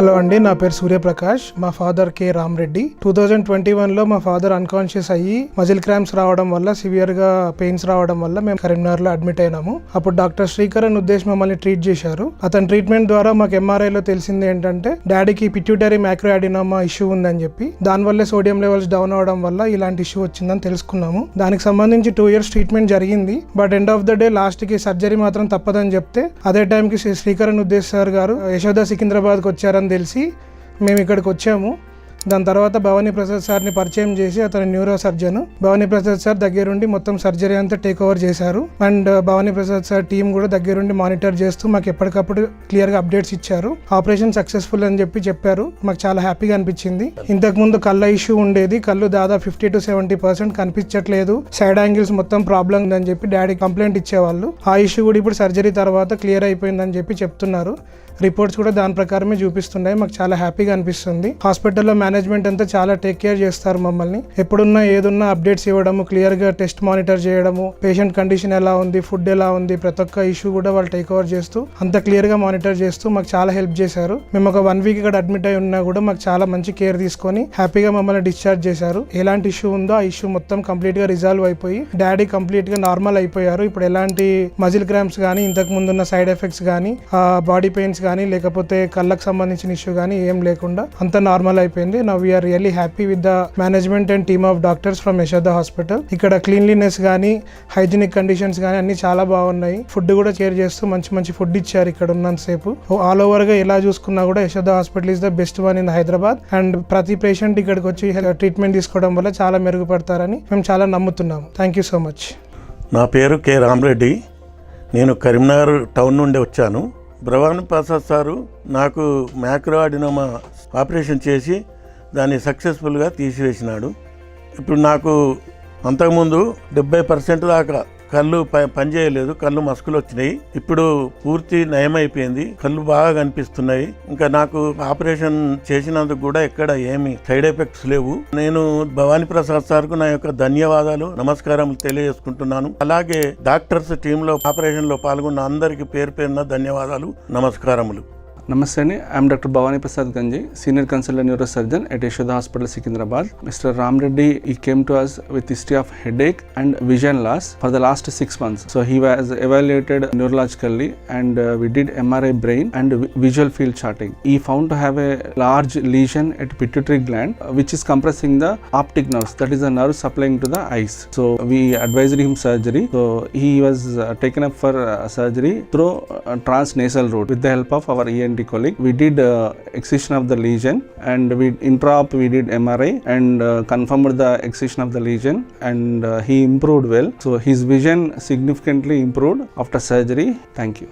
Hello అండి, నా పేరు సూర్యప్రకాష్. మా ఫాదర్ కె రామరెడ్డి. 2021లో మా ఫాదర్ అన్కాన్షియస్ అయ్యి మజిల్ క్రాంప్స్ రావడం వల్ల, సివియర్ గా పెయిన్స్ రావడం వల్ల మేము కరీంనగర్ లో అడ్మిట్ అయినాము. అప్పుడు డాక్టర్ శ్రీకరణ్ ఉద్దేశ్ మమ్మల్ని ట్రీట్ చేశారు. అతని ట్రీట్మెంట్ ద్వారా మాకు MRI లో తెలిసింది ఏంటంటే డాడీకి పిట్యూటరీ మ్యాక్రోయాడినోమా ఇష్యూ ఉందని చెప్పి, దానివల్లే సోడియం లెవెల్స్ డౌన్ అవడం వల్ల ఇలాంటి ఇష్యూ వచ్చిందని తెలుసుకున్నాము. దానికి సంబంధించి 2 years ట్రీట్మెంట్ జరిగింది. But end of the day last కి సర్జరీ మాత్రం తప్పదని చెప్తే, అదే టైంకి శ్రీకరణ్ ఉద్దేశ్ సార్ గారు యశోద సికింద్రాబాద్కి వచ్చారని తెలిసి మేము ఇక్కడికి వచ్చాము. దాని తర్వాత భవానీ ప్రసాద్ సార్ని పరిచయం చేసి, అతని neuro surgeon. Bhavani Prasad sir దగ్గరుండి మొత్తం సర్జరీ అంతా టేక్ ఓవర్ చేశారు. And Bhavani Prasad sir team కూడా దగ్గరుండి మానిటర్ చేస్తూ మాకు ఎప్పటికప్పుడు క్లియర్గా అప్డేట్స్ ఇచ్చారు. ఆపరేషన్ సక్సెస్ఫుల్ అని చెప్పారు. మాకు చాలా హ్యాపీగా అనిపించింది. ఇంతకుముందు కళ్ళ ఇష్యూ ఉండేది. కళ్ళు దాదాపు 50 to 70% కనిపించట్లేదు, సైడ్ యాంగిల్స్ మొత్తం ప్రాబ్లం ఉందని చెప్పి డాడీ కంప్లైంట్ ఇచ్చేవాళ్ళు. ఆ ఇష్యూ కూడా ఇప్పుడు సర్జరీ తర్వాత క్లియర్ అయిపోయిందని చెప్పి చెప్తున్నారు. రిపోర్ట్స్ కూడా దాని ప్రకారమే చూపిస్తున్నాయి. మాకు చాలా హ్యాపీగా అనిపిస్తుంది. హాస్పిటల్లో మేనేజ్మెంట్ అంతా చాలా టేక్ కేర్ చేస్తారు మమ్మల్ని. ఎప్పుడున్నా ఏదున్నా అప్డేట్స్ ఇవ్వడము, క్లియర్గా టెస్ట్ మానిటర్ చేయడము, పేషెంట్ కండిషన్ ఎలా ఉంది, ఫుడ్ ఎలా ఉంది, ప్రతి ఒక్క ఇష్యూ కూడా వాళ్ళు టేక్ ఓవర్ చేస్తూ అంత క్లియర్గా మానిటర్ చేస్తూ మాకు చాలా హెల్ప్ చేశారు. మేము ఒక 1 week ఇక్కడ అడ్మిట్ అయి ఉన్నా కూడా మాకు చాలా మంచి కేర్ తీసుకొని హ్యాపీగా మమ్మల్ని డిశ్చార్జ్ చేశారు. ఎలాంటి ఇష్యూ ఉందో ఆ ఇష్యూ మొత్తం కంప్లీట్గా రిజాల్వ్ అయిపోయి డాడీ కంప్లీట్గా నార్మల్ అయిపోయారు. ఇప్పుడు ఎలాంటి మజిల్ క్రాంప్స్ కానీ, ఇంతకు ముందున్న సైడ్ ఎఫెక్ట్స్ కానీ, బాడీ పెయిన్స్ కానీ, లేకపోతే కళ్ళకు సంబంధించిన ఇష్యూ కానీ ఏం లేకుండా అంతా నార్మల్ అయిపోయింది. Now we are really happy with the management and team of doctors from Yashoda hospital. ఇక్కడ క్లీన్లీనెస్ కానీ, హైజీనిక్ కండిషన్స్ కానీ అన్ని చాలా బాగున్నాయి. ఫుడ్ కూడా కేర్ చేస్తూ మంచి మంచి ఫుడ్ ఇచ్చారు ఇక్కడ ఉన్నంతసేపు. ఆల్ ఓవర్ గా ఎలా చూసుకున్నా కూడా Yashoda hospital is the best one in Hyderabad. And ప్రతి పేషెంట్ ఇక్కడికి వచ్చి ట్రీట్మెంట్ తీసుకోవడం వల్ల చాలా మెరుగుపడతారని మేము చాలా నమ్ముతున్నాము. Thank you so much. నా పేరు కె రామరెడ్డి. నేను కరీంనగర్ టౌన్ నుండి వచ్చాను. భవానీ ప్రసాద్ సారు నాకు మ్యాక్రోయాడినోమా ఆపరేషన్ చేసి దాన్ని సక్సెస్ఫుల్గా తీసివేసినాడు. ఇప్పుడు నాకు అంతకుముందు 70% దాకా కళ్ళు పనిచేయలేదు, కళ్ళు మస్కులు వచ్చినాయి. ఇప్పుడు పూర్తి నయమైపోయింది, కళ్ళు బాగా కనిపిస్తున్నాయి. ఇంకా నాకు ఆపరేషన్ చేసినందుకు కూడా ఎక్కడ ఏమి సైడ్ ఎఫెక్ట్స్ లేవు. నేను భవానీ ప్రసాద్ సార్కు నా యొక్క ధన్యవాదాలు, నమస్కారం తెలియజేసుకుంటున్నాను. అలాగే డాక్టర్స్ టీంలో ఆపరేషన్లో పాల్గొన్న అందరికీ పేరు పేరున ధన్యవాదాలు, నమస్కారములు. Namaste Ani, I am Dr. Bhavani Prasad Ganji, Senior Consultant Neurosurgeon at Yashoda Hospital, Secunderabad. Mr. Ram Reddy, he came to us with history of headache and vision loss for the last 6 months. So he was evaluated neurologically and we did MRI brain and visual field charting. He found to have a large lesion at pituitary gland which is compressing the optic nerves, that is the nerve supplying to the eyes. So we advised him surgery. So he was taken up for surgery through transnasal route with the help of our ENT colleague. We did excision of the lesion and intra-op we did MRI and confirmed the excision of the lesion and he improved well. So his vision significantly improved after surgery. Thank you.